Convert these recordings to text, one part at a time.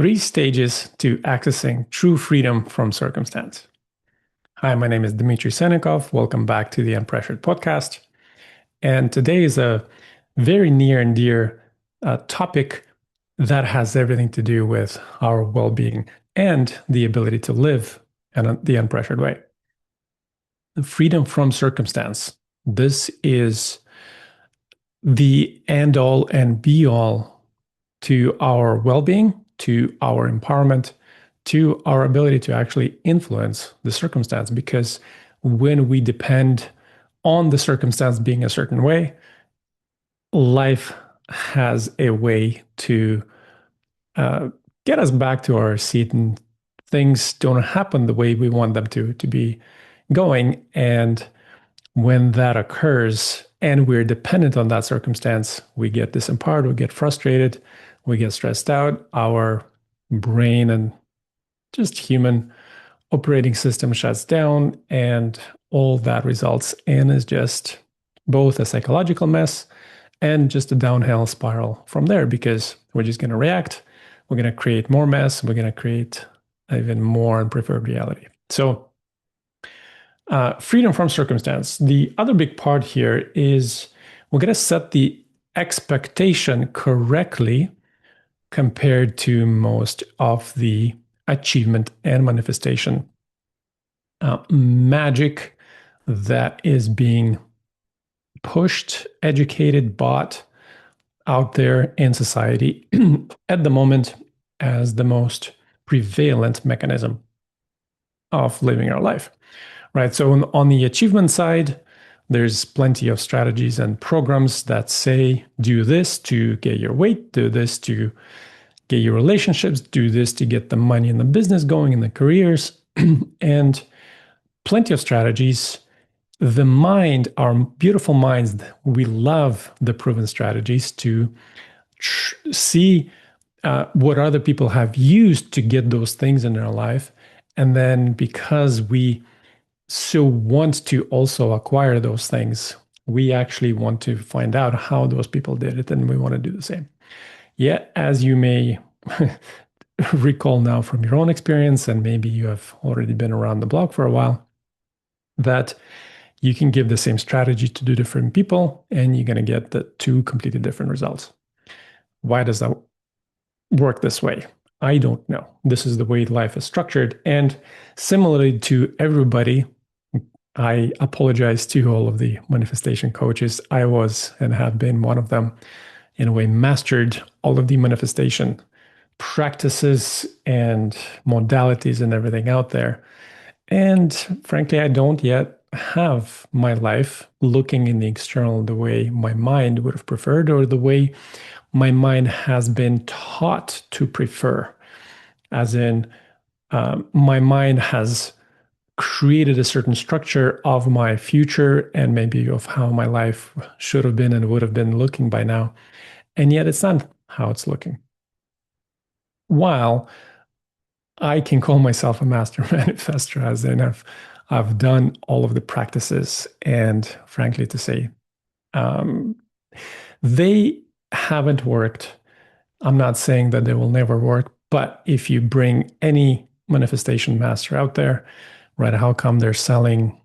Three stages to accessing true freedom from circumstance. Hi, my name is Dmitry Senikov. Welcome back to the Unpressured podcast. And today is a very near and dear topic that has everything to do with our well-being and the ability to live in the unpressured way. Freedom from circumstance. This is the end all and be all to our well-being, to our empowerment, to our ability to actually influence the circumstance. Because when we depend on the circumstance being a certain way, life has a way to get us back to our seat, and things don't happen the way we want them to be going. And when that occurs and we're dependent on that circumstance, we get disempowered, we get frustrated, we get stressed out, our brain and just human operating system shuts down, and all that results in is just both a psychological mess and just a downhill spiral from there, because we're just going to react, we're going to create more mess, we're going to create even more unpreferred reality. So freedom from circumstance. The other big part here is we're going to set the expectation correctly compared to most of the achievement and manifestation magic that is being pushed, educated, bought out there in society at the moment as the most prevalent mechanism of living our life, right? So on the achievement side, there's plenty of strategies and programs that say, do this to get your weight, do this to get your relationships, do this to get the money in the business going, in the careers, and plenty of strategies. The mind, our beautiful minds, we love the proven strategies to see what other people have used to get those things in their life. And then because we so want to also acquire those things, we actually want to find out how those people did it, and we want to do the same. Yet, as you may recall now from your own experience, and maybe you have already been around the block for a while, that you can give the same strategy to two different people, and you're going to get the two completely different results. Why does that work this way? I don't know. This is the way life is structured. And similarly to everybody, I apologize to all of the manifestation coaches. I was and have been one of them, in a way, mastered all of the manifestation practices and modalities and everything out there. And frankly, I don't yet have my life looking in the external the way my mind would have preferred, or the way my mind has been taught to prefer. As in, my mind has created a certain structure of my future and maybe of how my life should have been and would have been looking by now. And yet it's not how it's looking. While I can call myself a master manifestor, as in I've done all of the practices, and frankly to say, they haven't worked. I'm not saying that they will never work, but if you bring any manifestation master out there, right, how come they're selling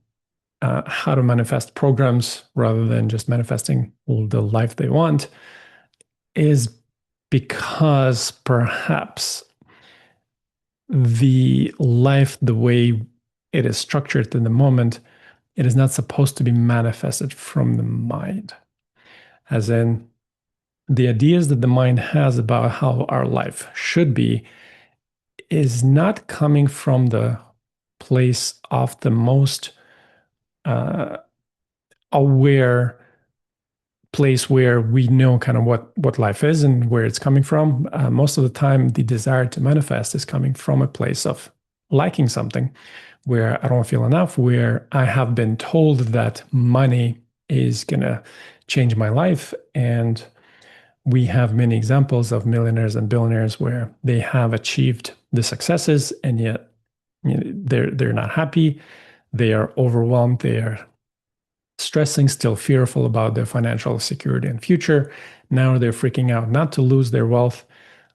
how to manifest programs rather than just manifesting the life they want, is because perhaps the life, the way it is structured in the moment, it is not supposed to be manifested from the mind. As in, the ideas that the mind has about how our life should be is not coming from the place of the most aware place where we know kind of what life is and where it's coming from. Most of the time, the desire to manifest is coming from a place of liking something, where I don't feel enough, where I have been told that money is going to change my life. And we have many examples of millionaires and billionaires where they have achieved the successes, and yet they're not happy. They are overwhelmed. They are stressing, still fearful about their financial security and future. Now they're freaking out not to lose their wealth,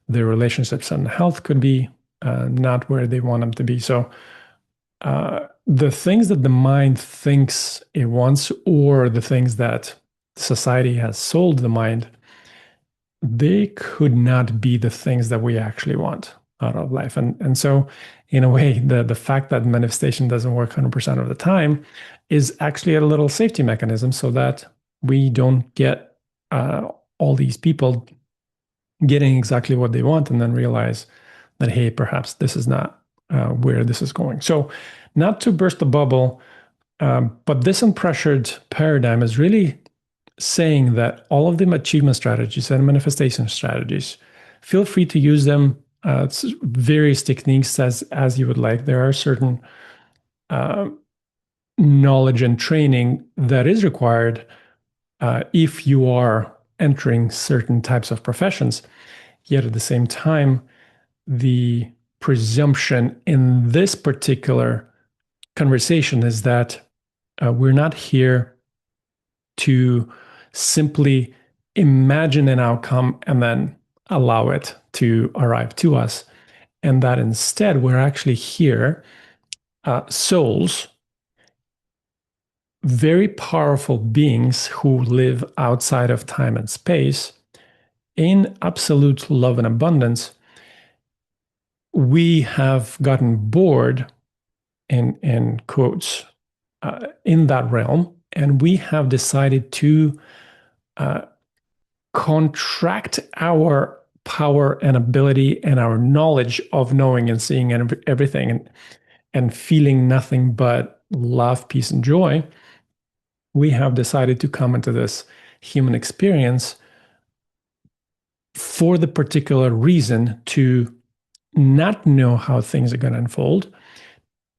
Their relationships and health could be not where they want them to be. So the things that the mind thinks it wants, or the things that society has sold the mind, they could not be the things that we actually want out of life. And so, in a way, the fact that manifestation doesn't work 100% of the time is actually a little safety mechanism so that we don't get all these people getting exactly what they want and then realize that, hey, perhaps this is not where this is going. So, not to burst the bubble, but this unpressured paradigm is really saying that all of the achievement strategies and manifestation strategies, feel free to use them. It's various techniques as you would like. There are certain knowledge and training that is required if you are entering certain types of professions. Yet at the same time, the presumption in this particular conversation is that we're not here to simply imagine an outcome and then allow it to arrive to us. And that instead, we're actually here, souls, very powerful beings who live outside of time and space in absolute love and abundance. We have gotten bored, in quotes, in that realm, and we have decided to contract our power and ability and our knowledge of knowing and seeing everything and feeling nothing but love, peace, and joy. We have decided to come into this human experience for the particular reason to not know how things are going to unfold,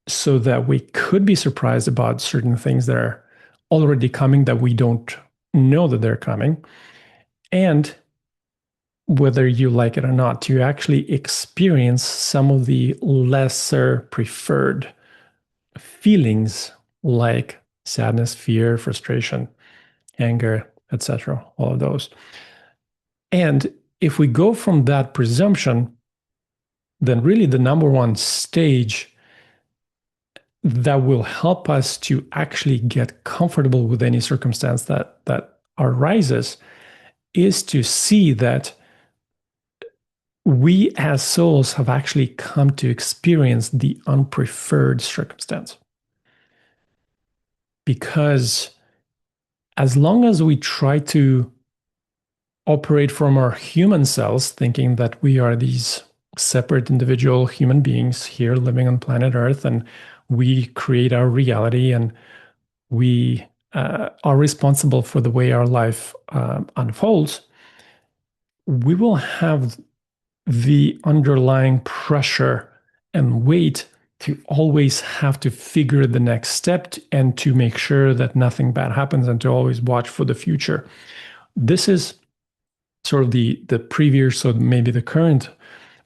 so that we could be surprised about certain things that are already coming that we don't know that they're coming. And whether you like it or not, to actually experience some of the lesser preferred feelings like sadness, fear, frustration, anger, etc., all of those. And if we go from that presumption, then really the number one stage that will help us to actually get comfortable with any circumstance that arises is to see that we as souls have actually come to experience the unpreferred circumstance. Because as long as we try to operate from our human selves, thinking that we are these separate individual human beings here living on planet Earth, and we create our reality and we are responsible for the way our life unfolds, we will have the underlying pressure and weight to always have to figure the next step and to make sure that nothing bad happens and to always watch for the future. This is sort of the previous, or maybe the current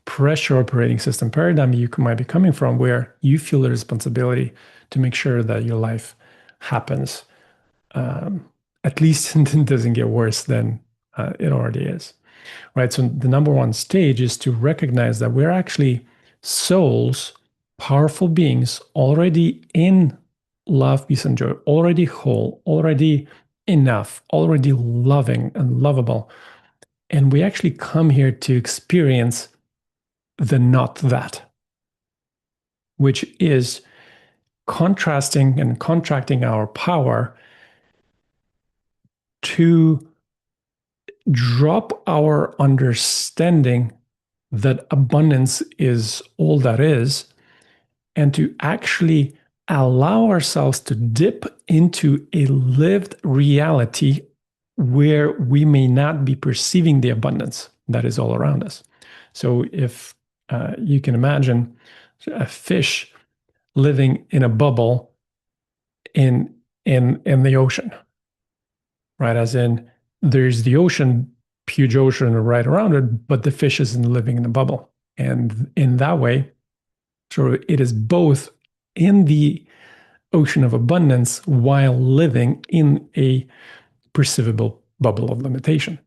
pressure operating system paradigm you might be coming from, where you feel the responsibility to make sure that your life happens, at least it doesn't get worse than it already is. Right. So the number one stage is to recognize that we're actually souls, powerful beings, already in love, peace, and joy, already whole, already enough, already loving and lovable. And we actually come here to experience the not that, which is contrasting and contracting our power to drop our understanding that abundance is all that is, and to actually allow ourselves to dip into a lived reality where we may not be perceiving the abundance that is all around us. So if you can imagine a fish living in a bubble in the ocean, right? As in, there's the ocean, huge ocean right around it, but the fish isn't living in a bubble. And in that way, sort of, it is both in the ocean of abundance while living in a perceivable bubble of limitation.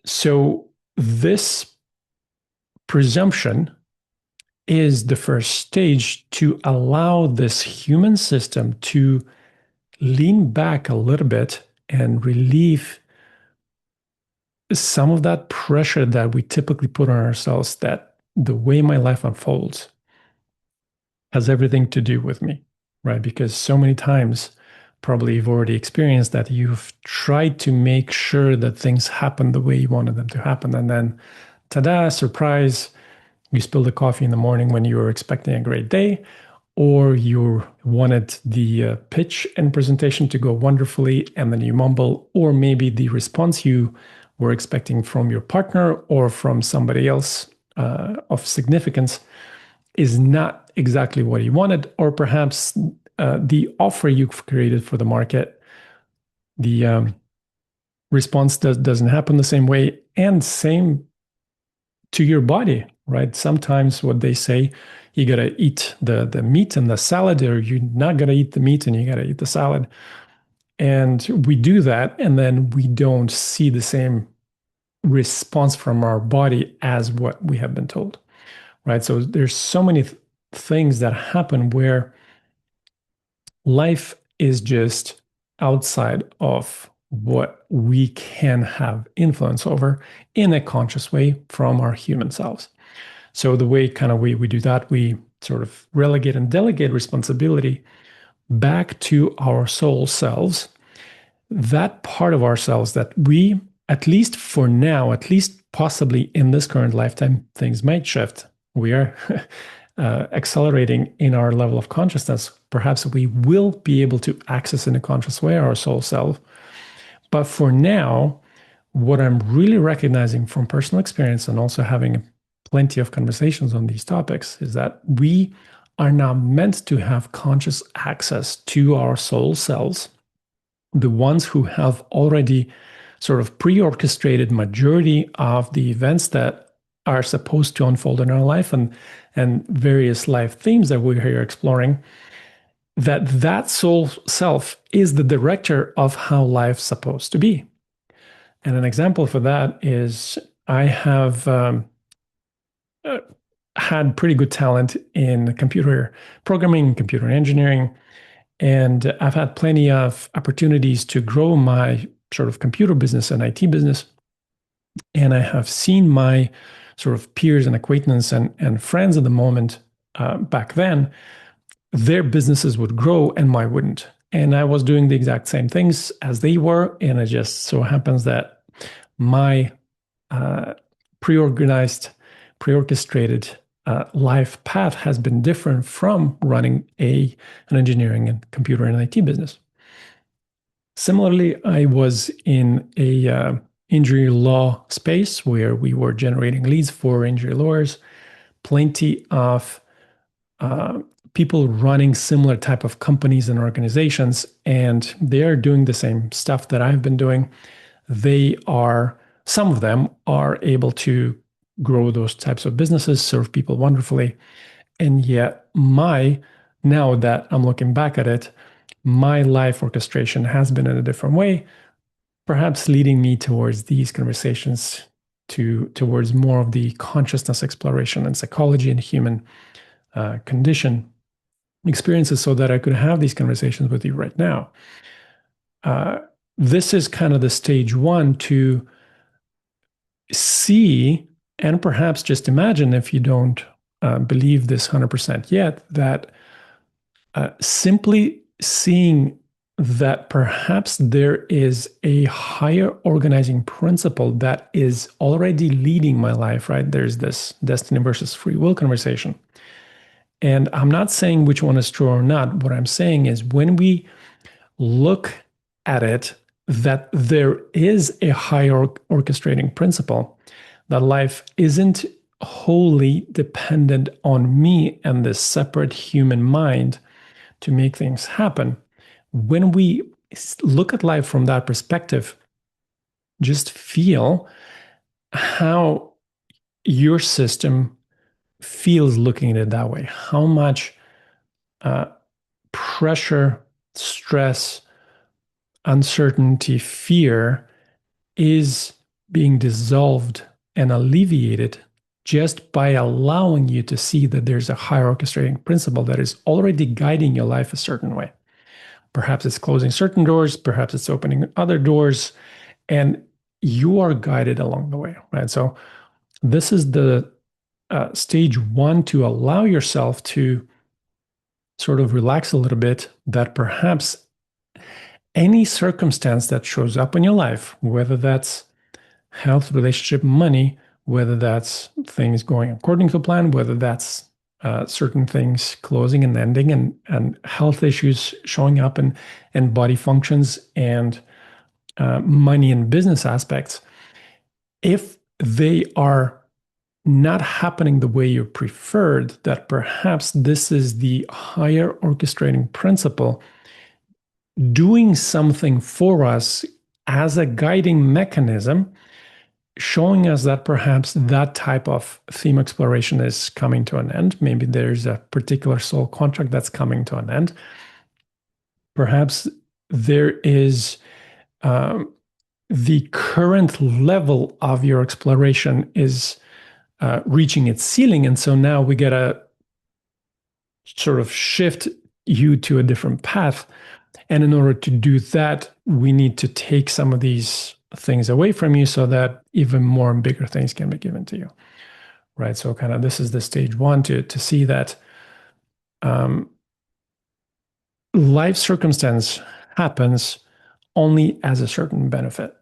So this presumption is the first stage to allow this human system to lean back a little bit and relieve some of that pressure that we typically put on ourselves, that the way my life unfolds has everything to do with me, right? Because so many times, probably you've already experienced that you've tried to make sure that things happen the way you wanted them to happen. And then, ta-da, surprise, you spilled the coffee in the morning when you were expecting a great day, or you wanted the pitch and presentation to go wonderfully, and then you mumble, or maybe the response you were expecting from your partner or from somebody else of significance is not exactly what you wanted, or perhaps the offer you've created for the market, the response doesn't happen the same way, and same to your body, right? Sometimes what they say, you gotta eat the meat and the salad, or you're not gonna eat the meat and you gotta eat the salad. And we do that, and then we don't see the same response from our body as what we have been told, right? So there's so many things that happen where life is just outside of what we can have influence over in a conscious way from our human selves. So the way kind of we do that, we sort of relegate and delegate responsibility back to our soul selves, that part of ourselves that we, at least for now, at least possibly in this current lifetime, things might shift. We are accelerating in our level of consciousness. Perhaps we will be able to access in a conscious way our soul self. But for now, what I'm really recognizing from personal experience and also having plenty of conversations on these topics is that we are now meant to have conscious access to our soul selves, the ones who have already sort of pre-orchestrated majority of the events that are supposed to unfold in our life, and various life themes that we're here exploring, that soul self is the director of how life's supposed to be. And an example for that is I have had pretty good talent in computer programming, computer engineering, and I've had plenty of opportunities to grow my sort of computer business and IT business. And I have seen my sort of peers and acquaintances and friends at the moment back then, their businesses would grow and mine wouldn't. And I was doing the exact same things as they were. And it just so happens that my pre-organized, pre-orchestrated life path has been different from running an engineering and computer and IT business. Similarly, I was in a injury law space where we were generating leads for injury lawyers, plenty of people running similar type of companies and organizations, and they are doing the same stuff that I've been doing. Some of them are able to grow those types of businesses, serve people wonderfully. And yet now that I'm looking back at it, my life orchestration has been in a different way, perhaps leading me towards these conversations towards more of the consciousness exploration and psychology and human condition experiences so that I could have these conversations with you right now. This is kind of the stage one to see, and perhaps just imagine, if you don't believe this 100% yet, that simply seeing that perhaps there is a higher organizing principle that is already leading my life, right? There's this destiny versus free will conversation. And I'm not saying which one is true or not. What I'm saying is when we look at it, that there is a higher orchestrating principle, that life isn't wholly dependent on me and this separate human mind to make things happen. When we look at life from that perspective, just feel how your system feels looking at it that way. How much pressure, stress, uncertainty, fear is being dissolved and alleviate it just by allowing you to see that there's a higher orchestrating principle that is already guiding your life a certain way. Perhaps it's closing certain doors, perhaps it's opening other doors, and you are guided along the way, right? So this is the stage one, to allow yourself to sort of relax a little bit, that perhaps any circumstance that shows up in your life, whether that's health, relationship, money, whether that's things going according to plan, whether that's certain things closing and ending, and health issues showing up in body functions, and money and business aspects, if they are not happening the way you preferred, that perhaps this is the higher orchestrating principle doing something for us as a guiding mechanism, showing us that perhaps that type of theme exploration is coming to an end. Maybe there's a particular soul contract that's coming to an end. Perhaps there is the current level of your exploration is reaching its ceiling. And so now we get to sort of shift you to a different path. And in order to do that, we need to take some of these things away from you so that even more and bigger things can be given to you, right? So kind of this is the stage one, to see that life circumstance happens only as a certain benefit.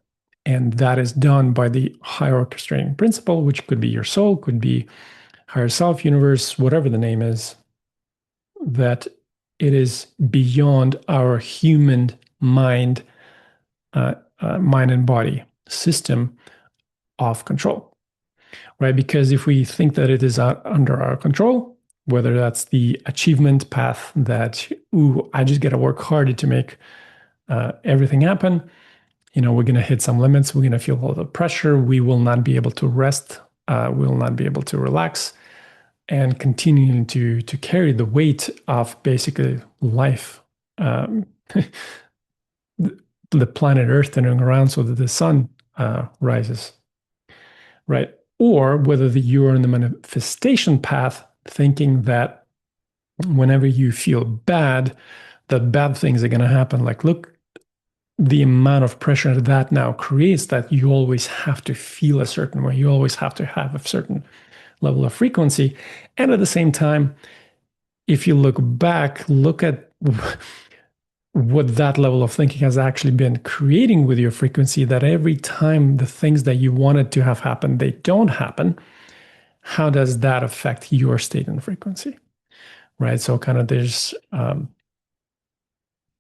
And that is done by the higher orchestrating principle, which could be your soul, could be higher self, universe, whatever the name is, that it is beyond our human mind, mind and body system of control, right? Because if we think that it is under our control, whether that's the achievement path that, ooh, I just got to work harder to make everything happen, we're going to hit some limits. We're going to feel all the pressure. We will not be able to rest. We will not be able to relax, and continuing to carry the weight of basically life, the planet Earth turning around so that the sun rises, right? Or whether you are in the manifestation path, thinking that whenever you feel bad, that bad things are going to happen. Like, look, the amount of pressure that now creates, that you always have to feel a certain way. You always have to have a certain level of frequency. And at the same time, if you look back, look at what that level of thinking has actually been creating with your frequency, that every time the things that you wanted to have happen, they don't happen. How does that affect your state and frequency, right? So kind of there's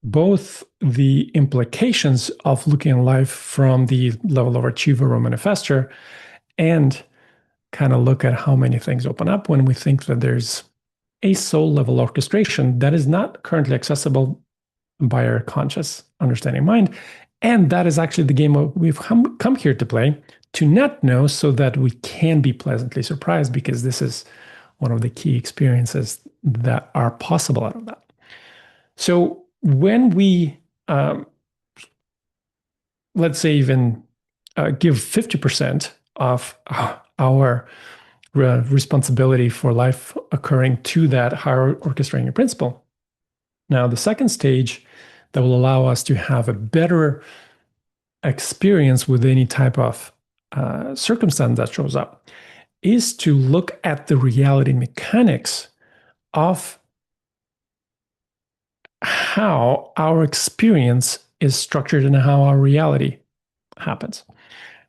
both the implications of looking at life from the level of achiever or manifester, and kind of look at how many things open up when we think that there's a soul level orchestration that is not currently accessible by our conscious understanding mind. And that is actually the game we've come here to play, to not know, so that we can be pleasantly surprised, because this is one of the key experiences that are possible out of that. So when we, let's say, even give 50% of our responsibility for life occurring to that higher orchestrating principle, now the second stage that will allow us to have a better experience with any type of circumstance that shows up is to look at the reality mechanics of how our experience is structured and how our reality happens.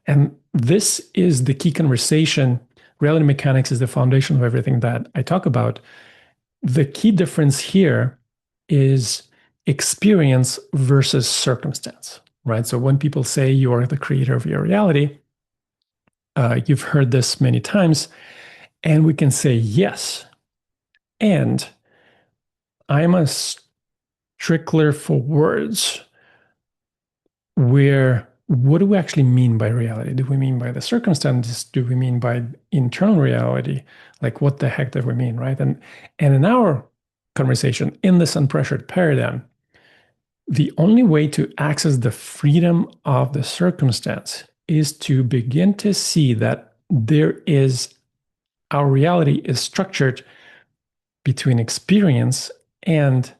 And this is the key conversation. Reality mechanics is the foundation of everything that I talk about. The key difference here is experience versus circumstance, right? So when people say you are the creator of your reality, you've heard this many times, and we can say yes. And I'm a stickler for words, where what do we actually mean by reality? Do we mean by the circumstances? Do we mean by internal reality? Like, what the heck do we mean, right? And in our conversation, in this unpressured paradigm, the only way to access the freedom of the circumstance is to begin to see that there is our reality is structured between experience and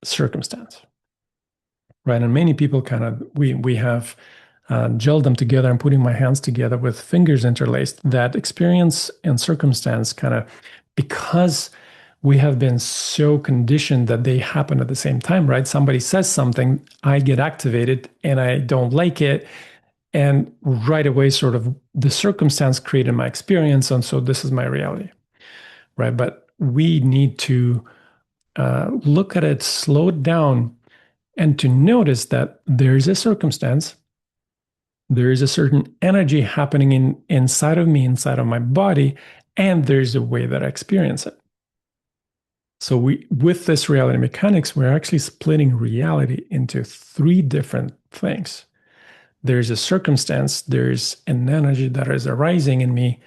circumstance, right? And many people kind of we have gelled them together. I'm putting my hands together with fingers interlaced. That experience and circumstance kind of, because we have been so conditioned that they happen at the same time, right? Somebody says something, I get activated, and I don't like it. And right away, sort of the circumstance created my experience. And so this is my reality, right? But we need to look at it, slow it down, and to notice that there's a circumstance, there is a certain energy happening inside of me, inside of my body, and there's a way that I experience it. So with this reality mechanics, we're actually splitting reality into three different things. There's a circumstance, there's an energy that is arising in me,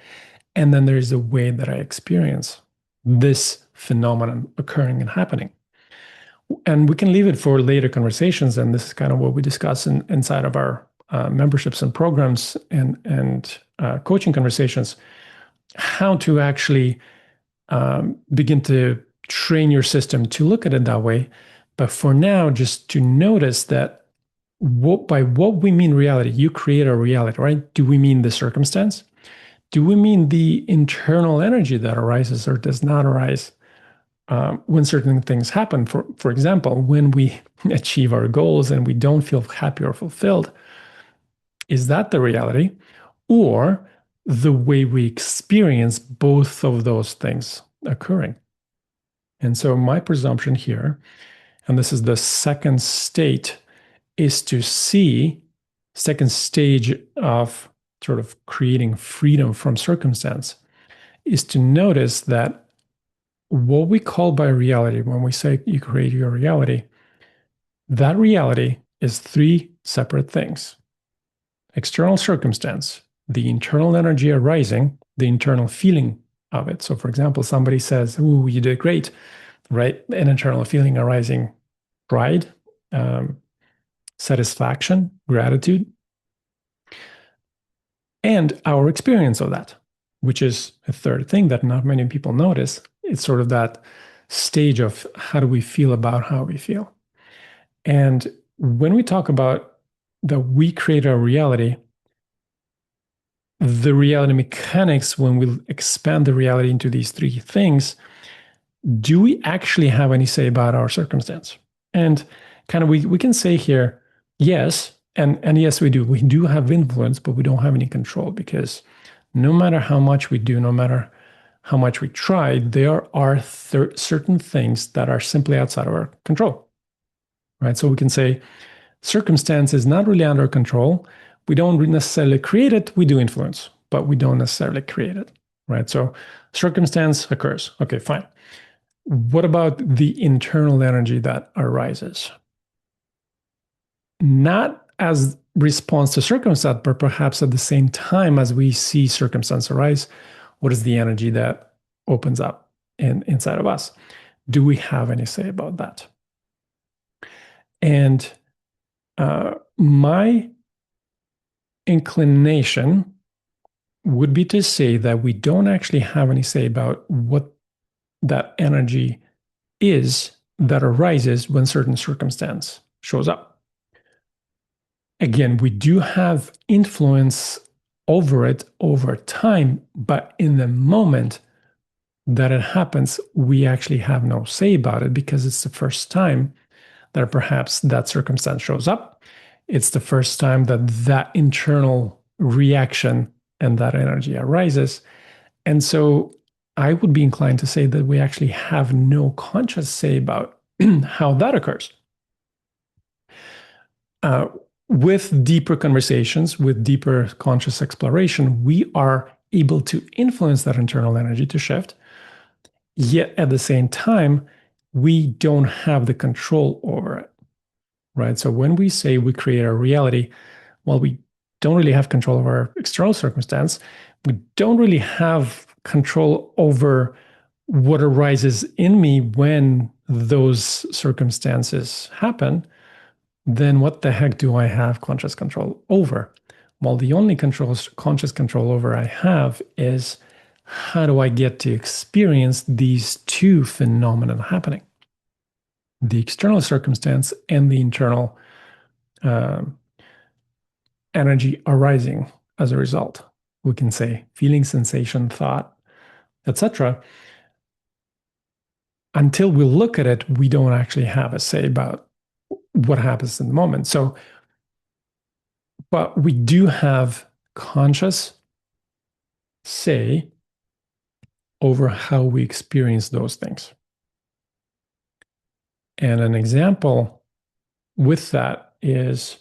and then there's a way that I experience this phenomenon occurring and happening. And we can leave it for later conversations, and this is kind of what we discuss inside of our memberships and programs and coaching conversations, how to actually begin to train your system to look at it that way. But for now, just to notice that by what we mean reality, you create a reality, right? Do we mean the circumstance? Do we mean the internal energy that arises or does not arise when certain things happen? For example, when we achieve our goals and we don't feel happy or fulfilled, is that the reality or the way we experience both of those things occurring? And so my presumption here, and this is the second state, is to see, second stage of sort of creating freedom from circumstance, is to notice that what we call by reality, when we say you create your reality, that reality is three separate things. External circumstance, the internal energy arising, the internal feeling of it. So for example, somebody says, "Ooh, you did great," right? An internal feeling arising, pride, satisfaction, gratitude, and our experience of that, which is a third thing that not many people notice. It's sort of that stage of how do we feel about how we feel. And when we talk about that we create our reality, the reality mechanics, when we expand the reality into these three things, do we actually have any say about our circumstance? And kind of we can say here, yes, and yes, we do. We do have influence, but we don't have any control, because no matter how much we do, no matter how much we try, there are certain things that are simply outside of our control, right? So we can say circumstance is not really under control. We don't necessarily create it. We do influence, but we don't necessarily create it, right? So circumstance occurs. Okay, fine. What about the internal energy that arises? Not as response to circumstance, but perhaps at the same time as we see circumstance arise, what is the energy that opens up inside of us? Do we have any say about that? And my inclination would be to say that we don't actually have any say about what that energy is that arises when certain circumstance shows up. Again, we do have influence over it over time, but in the moment that it happens, we actually have no say about it, because it's the first time that perhaps that circumstance shows up. It's the first time that that internal reaction and that energy arises. And so I would be inclined to say that we actually have no conscious say about how that occurs. With deeper conversations, with deeper conscious exploration, we are able to influence that internal energy to shift. Yet at the same time, we don't have the control over it, right? So when we say we create our reality, well, we don't really have control over our external circumstance. We don't really have control over what arises in me when those circumstances happen. Then what the heck do I have conscious control over? Well, the only conscious control over I have is how do I get to experience these two phenomena happening? The external circumstance and the internal uh, energy arising as a result. We can say feeling, sensation, thought, etc. Until we look at it, we don't actually have a say about what happens in the moment. So, but we do have conscious say over how we experience those things. And an example with that is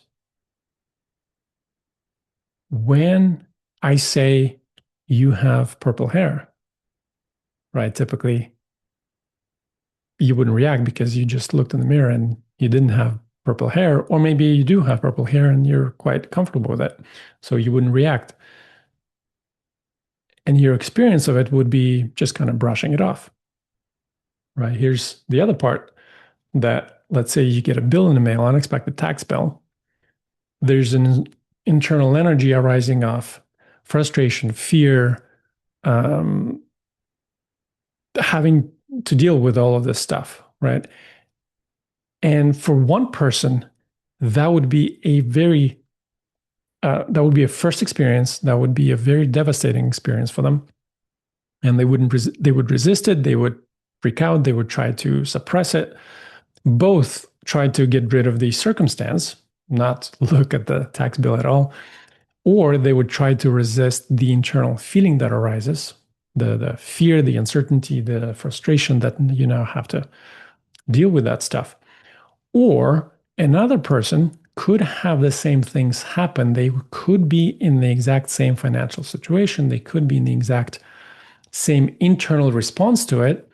when I say you have purple hair, right? Typically, you wouldn't react because you just looked in the mirror and you didn't have purple hair, or maybe you do have purple hair and you're quite comfortable with it, so you wouldn't react. And your experience of it would be just kind of brushing it off, right? Here's the other part that, let's say you get a bill in the mail, unexpected tax bill. There's an internal energy arising of frustration, fear, having to deal with all of this stuff, right? And for one person, that would be a very that would be a first experience. That would be a very devastating experience for them, and they would resist it. They would freak out. They would try to suppress it. Both try to get rid of the circumstance, not look at the tax bill at all, or they would try to resist the internal feeling that arises, the fear, the uncertainty, the frustration that you now have to deal with that stuff. Or another person could have the same things happen. They could be in the exact same financial situation. They could be in the exact same internal response to it,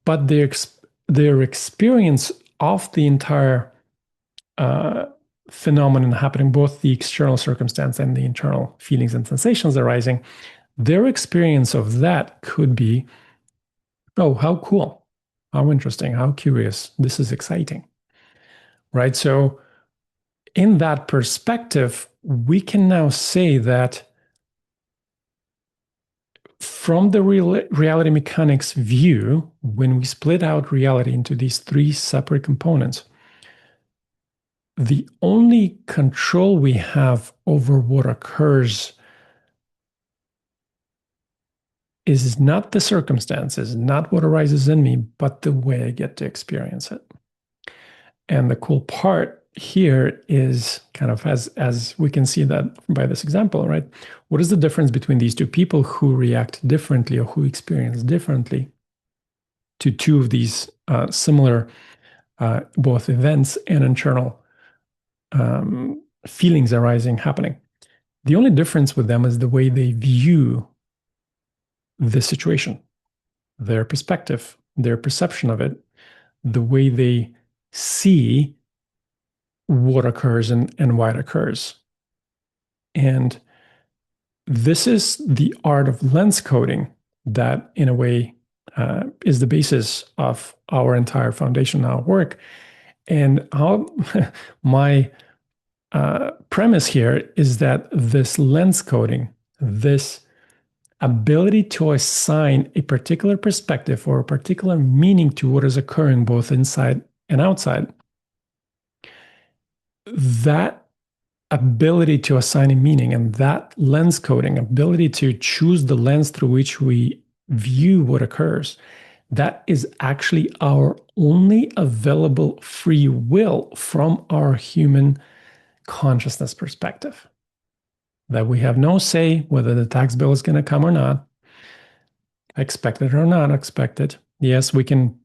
but their experience of the entire phenomenon happening, both the external circumstance and the internal feelings and sensations arising, their experience of that could be, oh, how cool, how interesting, how curious, this is exciting, right? So in that perspective, we can now say that from the reality mechanics view, when we split out reality into these three separate components, the only control we have over what occurs is not the circumstances, not what arises in me, but the way I get to experience it. And the cool part here is kind of as we can see that by this example, right? What is the difference between these two people who react differently or who experience differently to two of these similar both events and internal feelings arising, happening? The only difference with them is the way they view the situation, their perspective, their perception of it, the way they see what occurs and why it occurs. And this is the art of lens coding that, in a way, is the basis of our entire foundation, our work. And my premise here is that this lens coding, this ability to assign a particular perspective or a particular meaning to what is occurring both inside and outside, that ability to assign a meaning and that lens coding, ability to choose the lens through which we view what occurs, that is actually our only available free will from our human consciousness perspective. That we have no say whether the tax bill is going to come or not, expected or not expected. Yes, we can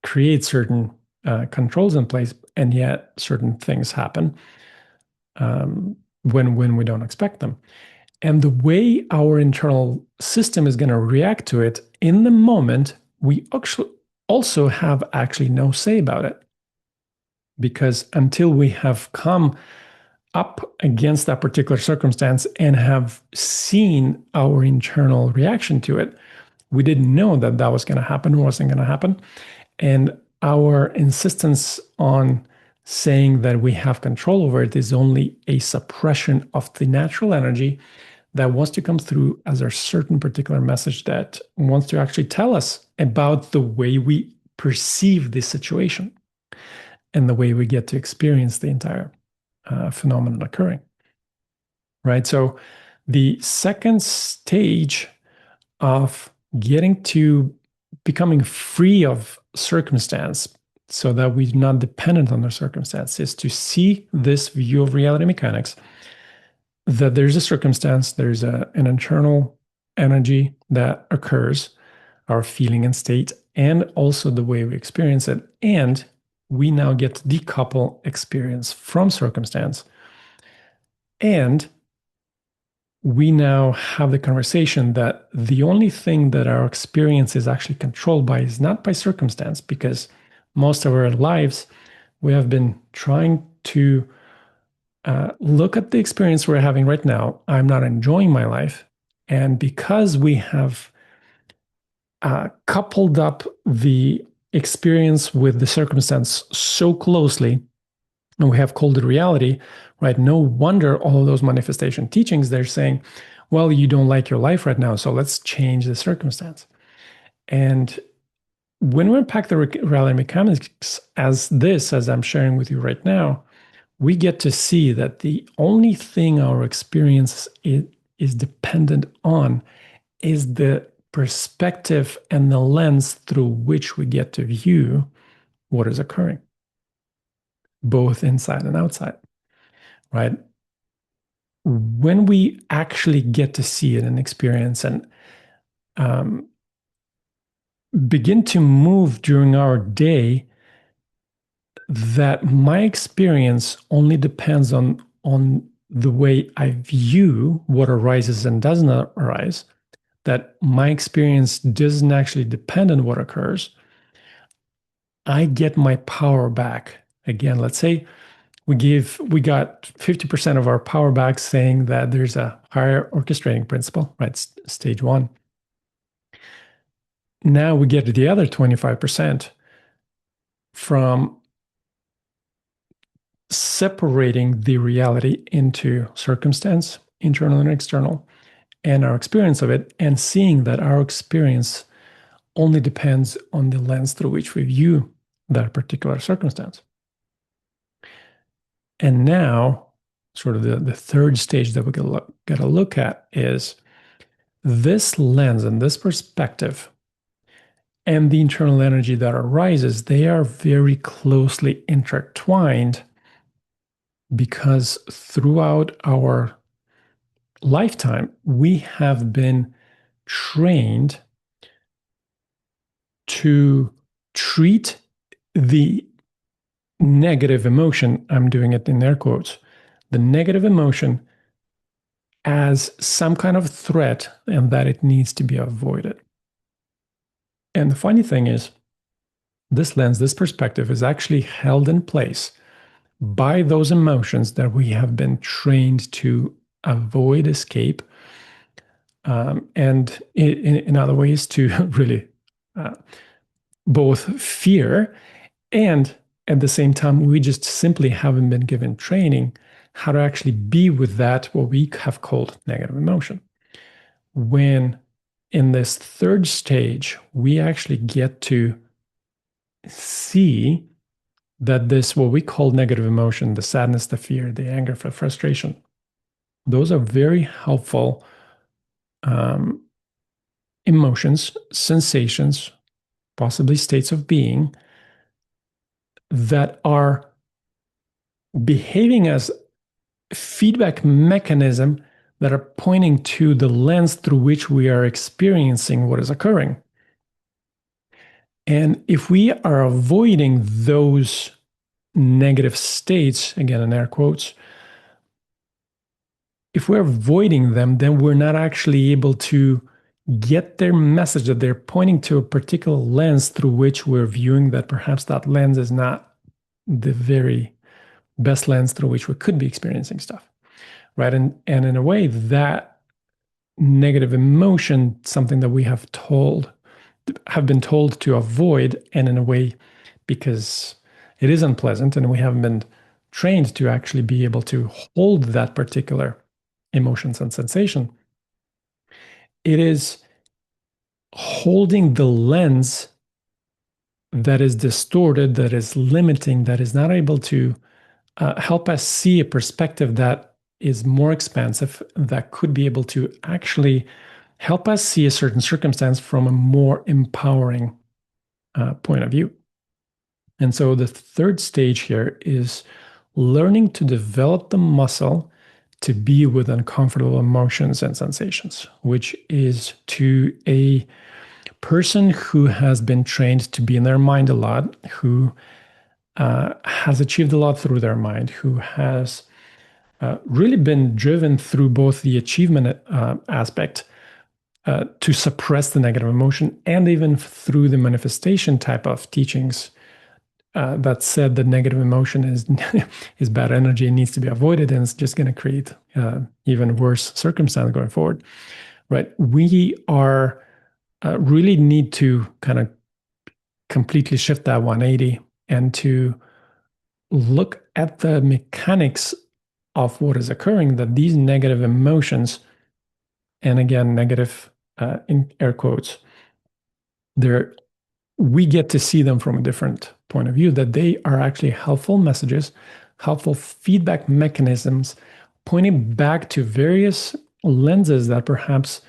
create certain controls in place, and yet certain things happen when we don't expect them. And the way our internal system is going to react to it in the moment, we actually also have actually no say about it. Because until we have come up against that particular circumstance and have seen our internal reaction to it, we didn't know that that was going to happen or wasn't going to happen. And our insistence on saying that we have control over it is only a suppression of the natural energy that wants to come through as a certain particular message that wants to actually tell us about the way we perceive this situation and the way we get to experience the entire phenomenon occurring. Right. So the second stage of getting to becoming free of circumstance so that we're not dependent on the circumstance is to see this view of reality mechanics, that there's a circumstance, there's an internal energy that occurs, our feeling and state, and also the way we experience it. And we now get to decouple experience from circumstance. And we now have the conversation that the only thing that our experience is actually controlled by is not by circumstance, because most of our lives we have been trying to look at the experience we're having right now. I'm not enjoying my life. And because we have coupled up the experience with the circumstance so closely, and we have called it reality, right? No wonder all of those manifestation teachings, they're saying, well, you don't like your life right now, so let's change the circumstance. And when we unpack the reality mechanics as this, as I'm sharing with you right now, we get to see that the only thing our experience is dependent on is the perspective and the lens through which we get to view what is occurring, both inside and outside, right? When we actually get to see it and experience and begin to move during our day, that my experience only depends on the way I view what arises and does not arise, that my experience doesn't actually depend on what occurs, I get my power back. Again, let's say we got 50% of our power back, saying that there's a higher orchestrating principle, right? Stage one. Now we get the other 25% from separating the reality into circumstance, internal and external, and our experience of it, and seeing that our experience only depends on the lens through which we view that particular circumstance. And now, sort of the third stage that we got to look at is this lens and this perspective and the internal energy that arises, they are very closely intertwined, because throughout our lifetime, we have been trained to treat the negative emotion, I'm doing it in air quotes, the negative emotion as some kind of threat and that it needs to be avoided. And the funny thing is, this lens, this perspective is actually held in place by those emotions that we have been trained to avoid, escape, and in other ways to really both fear, and at the same time, we just simply haven't been given training how to actually be with that, what we have called negative emotion. When in this third stage, we actually get to see that this, what we call negative emotion, the sadness, the fear, the anger, the frustration, those are very helpful emotions, sensations, possibly states of being that are behaving as feedback mechanism that are pointing to the lens through which we are experiencing what is occurring. And if we are avoiding those negative states, again in air quotes, if we're avoiding them, then we're not actually able to get their message, that they're pointing to a particular lens through which we're viewing, that perhaps that lens is not the very best lens through which we could be experiencing stuff, right? And in a way, that negative emotion, something that we have been told to avoid, and in a way, because it is unpleasant and we haven't been trained to actually be able to hold that particular emotions and sensation, it is holding the lens that is distorted, that is limiting, that is not able to help us see a perspective that is more expansive, that could be able to actually help us see a certain circumstance from a more empowering point of view. And so the third stage here is learning to develop the muscle to be with uncomfortable emotions and sensations, which is to a person who has been trained to be in their mind a lot, who has achieved a lot through their mind, who has really been driven through both the achievement aspect to suppress the negative emotion and even through the manifestation type of teachings that said that negative emotion is is bad energy and needs to be avoided, and it's just going to create even worse circumstance going forward. Right? We are really need to kind of completely shift that 180 and to look at the mechanics of what is occurring. That these negative emotions, and again, negative in air quotes, they're we get to see them from a different point of view, that they are actually helpful messages, helpful feedback mechanisms, pointing back to various lenses that perhaps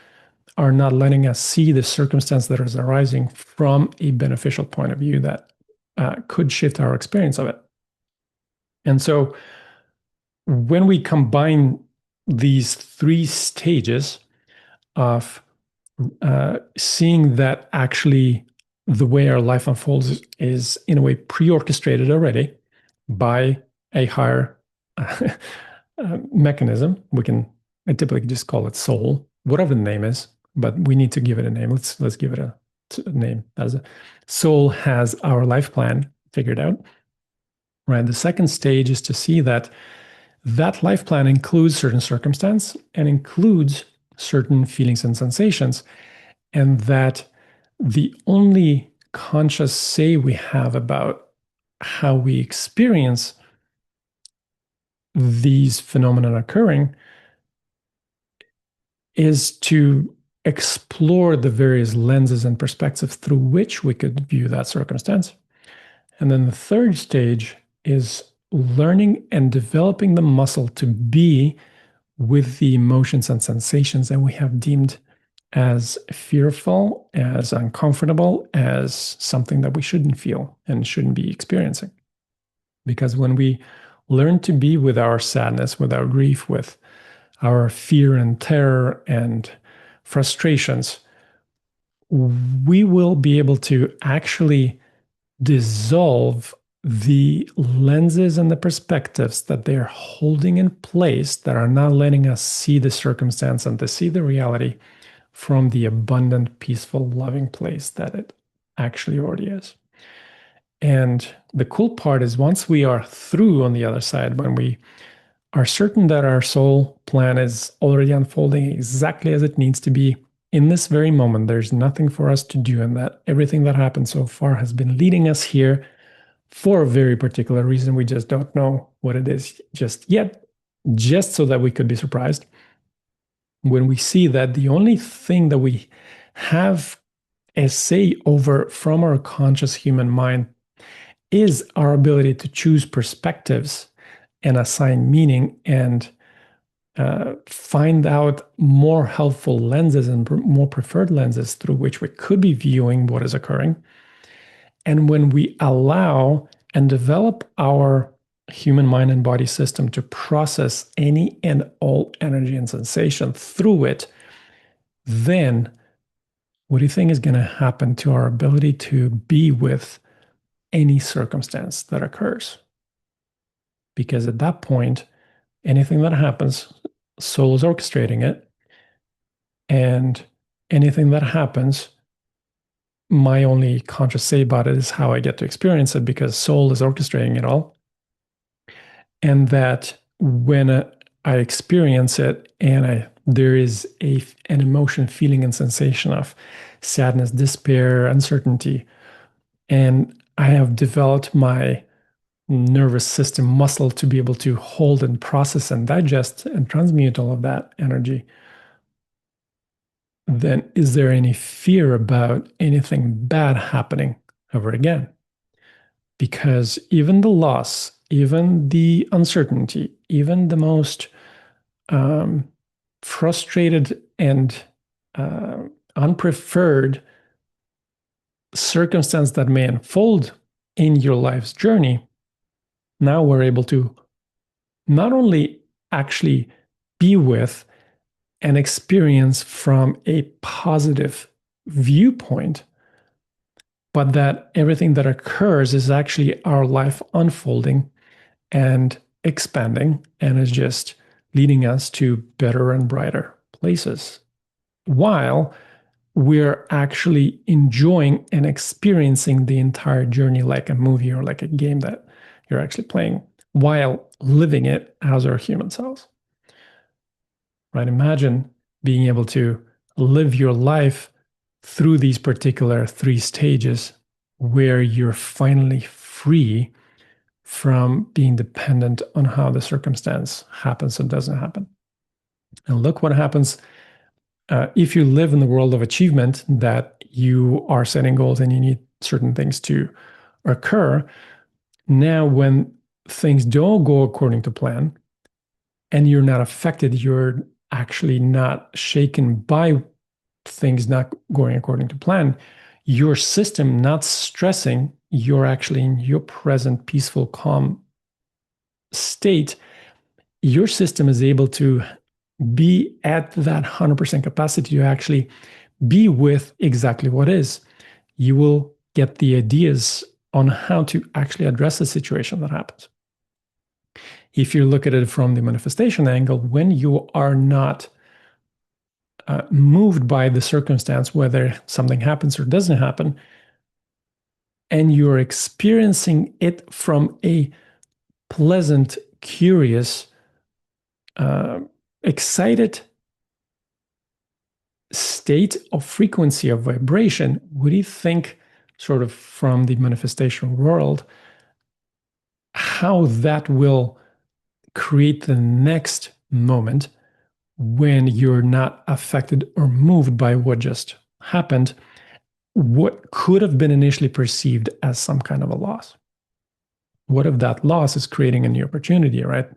are not letting us see the circumstance that is arising from a beneficial point of view that could shift our experience of it. And so when we combine these three stages of seeing that actually the way our life unfolds is in a way pre-orchestrated already by a higher mechanism. I typically just call it soul, whatever the name is, but we need to give it a name. Let's give it a name. Soul has our life plan figured out, right? The second stage is to see that that life plan includes certain circumstance and includes certain feelings and sensations, and that the only conscious say we have about how we experience these phenomena occurring is to explore the various lenses and perspectives through which we could view that circumstance. And then the third stage is learning and developing the muscle to be with the emotions and sensations that we have deemed as fearful, as uncomfortable, as something that we shouldn't feel and shouldn't be experiencing. Because when we learn to be with our sadness, with our grief, with our fear and terror and frustrations, we will be able to actually dissolve the lenses and the perspectives that they're holding in place that are not letting us see the circumstance and to see the reality from the abundant, peaceful, loving place that it actually already is. And the cool part is once we are through on the other side, when we are certain that our soul plan is already unfolding exactly as it needs to be in this very moment, there's nothing for us to do, and that everything that happened so far has been leading us here for a very particular reason. We just don't know what it is just yet, just so that we could be surprised. When we see that the only thing that we have a say over from our conscious human mind is our ability to choose perspectives and assign meaning and find out more helpful lenses and more preferred lenses through which we could be viewing what is occurring. And when we allow and develop our human mind and body system to process any and all energy and sensation through it, then what do you think is going to happen to our ability to be with any circumstance that occurs? Because at that point, anything that happens, soul is orchestrating it. And anything that happens, my only conscious say about it is how I get to experience it, because soul is orchestrating it all. And that when I experience it and there is an emotion, feeling, and sensation of sadness, despair, uncertainty, and I have developed my nervous system muscle to be able to hold and process and digest and transmute all of that energy, then is there any fear about anything bad happening ever again? Because even the loss, even the uncertainty, even the most um, frustrated and uh, unpreferred circumstance that may unfold in your life's journey, now we're able to not only actually be with and experience from a positive viewpoint, but that everything that occurs is actually our life unfolding and expanding and is just leading us to better and brighter places while we're actually enjoying and experiencing the entire journey like a movie or like a game that you're actually playing while living it as our human selves. Right? Imagine being able to live your life through these particular three stages where you're finally free from being dependent on how the circumstance happens or doesn't happen. And look what happens if you live in the world of achievement, that you are setting goals and you need certain things to occur. Now, when things don't go according to plan and you're not affected, you're actually not shaken by things not going according to plan, your system not stressing, you're actually in your present, peaceful, calm state. Your system is able to be at that 100% capacity to actually be with exactly what is. You will get the ideas on how to actually address the situation that happens. If you look at it from the manifestation angle, when you are not moved by the circumstance, whether something happens or doesn't happen, and you're experiencing it from a pleasant, curious, excited state of frequency of vibration, what do you think, sort of from the manifestation world, how that will create the next moment when you're not affected or moved by what just happened, what could have been initially perceived as some kind of a loss? What if that loss is creating a new opportunity, right?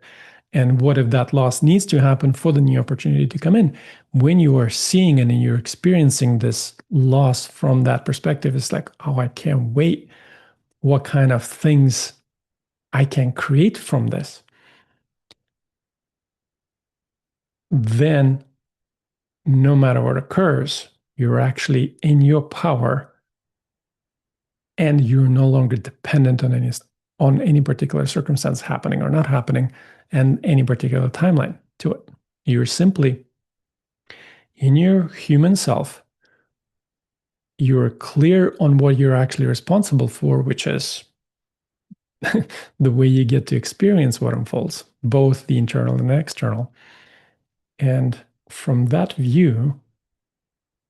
And what if that loss needs to happen for the new opportunity to come in? When you are seeing and you're experiencing this loss from that perspective, it's like, oh, I can't wait. What kind of things I can create from this? Then, no matter what occurs, you're actually in your power and you're no longer dependent on any particular circumstance happening or not happening and any particular timeline to it. You're simply in your human self. You're clear on what you're actually responsible for, which is the way you get to experience what unfolds, both the internal and the external. And from that view,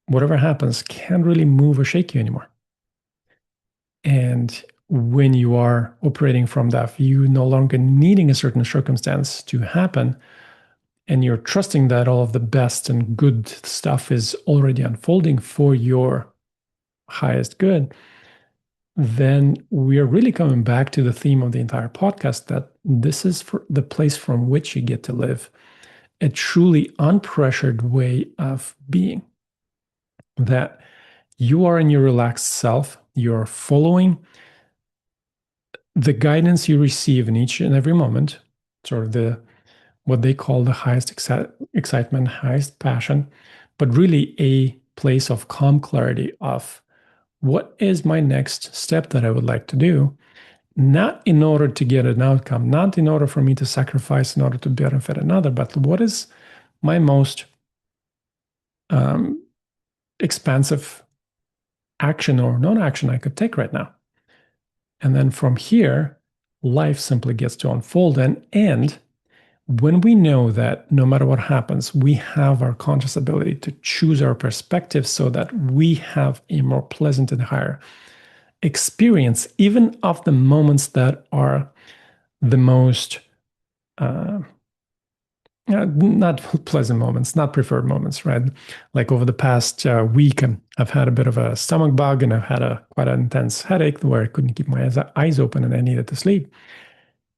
whatever happens can't really move or shake you anymore. And when you are operating from that view, no longer needing a certain circumstance to happen, and you're trusting that all of the best and good stuff is already unfolding for your highest good, then we are really coming back to the theme of the entire podcast, that this is for the place from which you get to live a truly unpressured way of being. That you are in your relaxed self, you're following the guidance you receive in each and every moment, sort of the what they call the highest excitement, highest passion, but really a place of calm clarity of what is my next step that I would like to do, not in order to get an outcome, not in order for me to sacrifice in order to benefit another, but what is my most expansive action or non-action I could take right now. And then from here, life simply gets to unfold. And when we know that no matter what happens, we have our conscious ability to choose our perspective so that we have a more pleasant and higher experience, even of the moments that are the most not pleasant moments, not preferred moments, right? Like over the past week, I've had a bit of a stomach bug and I've had quite an intense headache where I couldn't keep my eyes open and I needed to sleep.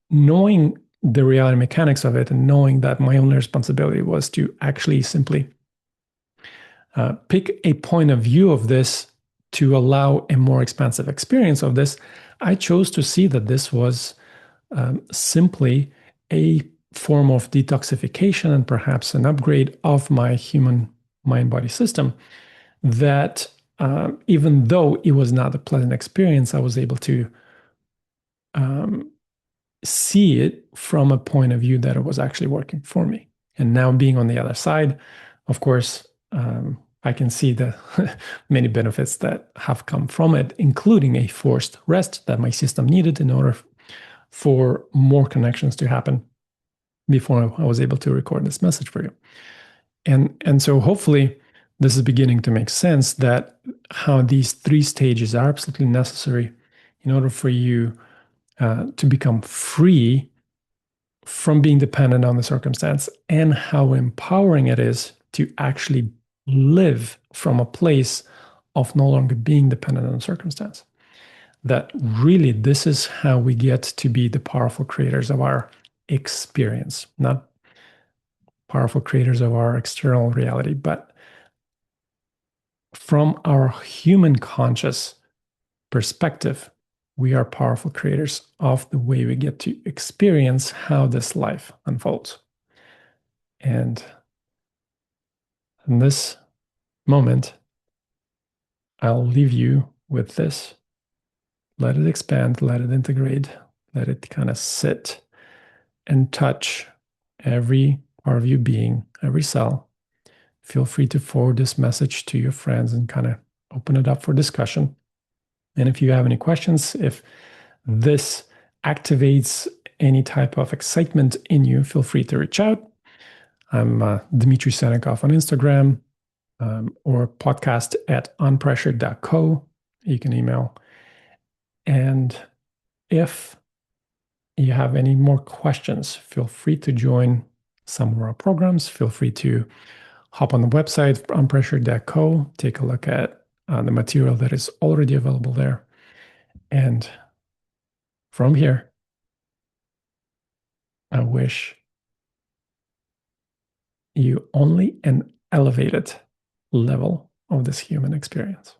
Knowing the reality mechanics of it and knowing that my only responsibility was to actually simply pick a point of view of this to allow a more expansive experience of this, I chose to see that this was simply a form of detoxification and perhaps an upgrade of my human mind body system. That even though it was not a pleasant experience, I was able to see it from a point of view that it was actually working for me. And now being on the other side, of course, I can see the many benefits that have come from it, including a forced rest that my system needed in order for more connections to happen before I was able to record this message for you. And so hopefully this is beginning to make sense that how these three stages are absolutely necessary in order for you to become free from being dependent on the circumstance, and how empowering it is to actually live from a place of no longer being dependent on the circumstance. That really, this is how we get to be the powerful creators of our experience, not powerful creators of our external reality, but from our human conscious perspective, we are powerful creators of the way we get to experience how this life unfolds. And in this moment, I'll leave you with this. Let it expand, let it integrate, let it kind of sit and touch every part of your being, every cell. Feel free to forward this message to your friends and kind of open it up for discussion. And if you have any questions, if this activates any type of excitement in you, feel free to reach out. I'm Dmitry Senekov on Instagram, or podcast at unpressured.co. You can email. And if you have any more questions, feel free to join some of our programs. Feel free to hop on the website, unpressured.co, take a look at the material that is already available there. And from here, I wish you only an elevated level of this human experience.